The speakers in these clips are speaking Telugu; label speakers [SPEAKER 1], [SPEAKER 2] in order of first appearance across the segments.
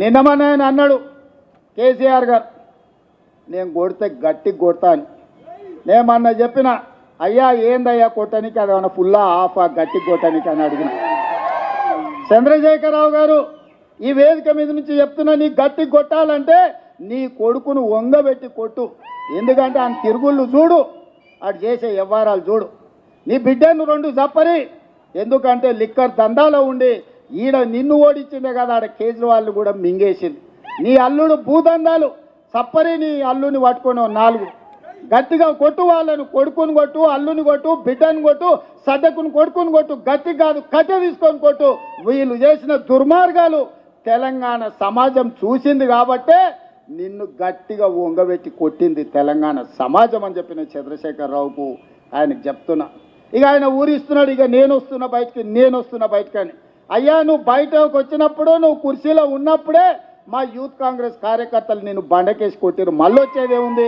[SPEAKER 1] నిన్నమని ఆయన అన్నాడు కేసీఆర్ గారు, నేను కొడితే గట్టిగా కొడతా అని. నేను మొన్న చెప్పిన, అయ్యా ఏందయ్యా కొట్టడానికి, అది ఏమన్నా ఫుల్లా ఆఫా గట్టిగా కొట్టడానికి అని అడిగిన. చంద్రశేఖరరావు గారు ఈ వేదిక మీద నుంచి చెప్తున్నా, నీ గట్టి కొట్టాలంటే నీ కొడుకును వంగబెట్టి కొట్టు. ఎందుకంటే ఆయన తిరుగుళ్ళు చూడు, అటు చేసే వ్యవహారాలు చూడు. నీ బిడ్డను రెండు చప్పరి, ఎందుకంటే లిక్కర్ దందాలో ఉండి ఈడ నిన్ను ఓడించిందే కదా, ఆడ కేజ్రీవాల్ కూడా మింగేసింది. నీ అల్లుడు భూదందాలు చప్పరి, నీ అల్లుని పట్టుకొని నాలుగు గట్టిగా కొట్టు, వాళ్ళను కొడుకుని కొట్టు, అల్లుని కొట్టు, బిడ్డను కొట్టు, సడ్డకుని కొడుకుని కొట్టు, గట్టి కాదు కట్టె తీసుకొని కొట్టు. వీళ్ళు చేసిన దుర్మార్గాలు తెలంగాణ సమాజం చూసింది కాబట్టే నిన్ను గట్టిగా వంగబెట్టి కొట్టింది తెలంగాణ సమాజం అని చెప్పిన చంద్రశేఖరరావుకు ఆయనకు చెప్తున్నా. ఇక ఆయన ఊరిస్తున్నాడు, ఇక నేను వస్తున్నా బయటకి అని. అయ్యా నువ్వు బయటకు వచ్చినప్పుడు, నువ్వు కుర్చీలో ఉన్నప్పుడే మా యూత్ కాంగ్రెస్ కార్యకర్తలు నేను బండకేసి కొట్టిరు. మళ్ళీ వచ్చేదేముంది?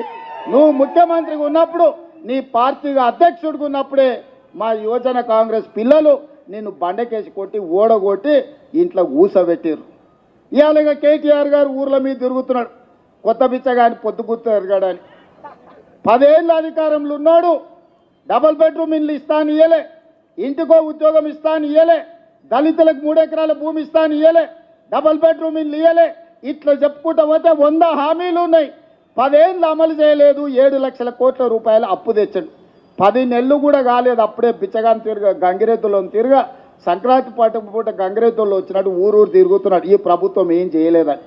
[SPEAKER 1] నువ్వు ముఖ్యమంత్రిగా ఉన్నప్పుడు, నీ పార్టీగా అధ్యక్షుడిగా ఉన్నప్పుడే మా యువజన కాంగ్రెస్ పిల్లలు నిన్ను బండకేసి కొట్టి ఓడగొట్టి ఇంట్లో ఊసబెట్టిరు. ఇవాళ కేటీఆర్ గారు ఊర్ల మీద తిరుగుతున్నాడు, కొత్త బిచ్చగాని పొద్దుగుర్తు ఎరగాడని. 10 ఏళ్ళ అధికారంలో ఉన్నాడు, డబల్ బెడ్రూమ్ ఇల్లు ఇస్తాను ఇయ్యలే, ఇంటికో ఉద్యోగం ఇస్తాను ఇయ్యలే, దళితులకు 3 ఎకరాల భూమి ఇస్తాను ఇయ్యలే, డబల్ బెడ్రూమ్ ఇల్లు ఇయ్యలే. ఇట్లా చెప్పుకుంటూ పోతే 100 హామీలు ఉన్నాయి. 10 ఏళ్ళు అమలు చేయలేదు. 7 లక్షల కోట్ల రూపాయలు అప్పు తెచ్చాడు. 10 నెలలు కూడా కాలేదు, అప్పుడే బిచ్చగాని తిరగ గంగిరెద్దులో తిరగ సంక్రాంతి పూట గంగిరెద్దుల్లో వచ్చినట్టు ఊరూరు తిరుగుతున్నాడు. ఈ ప్రభుత్వం ఏం చేయలేదని.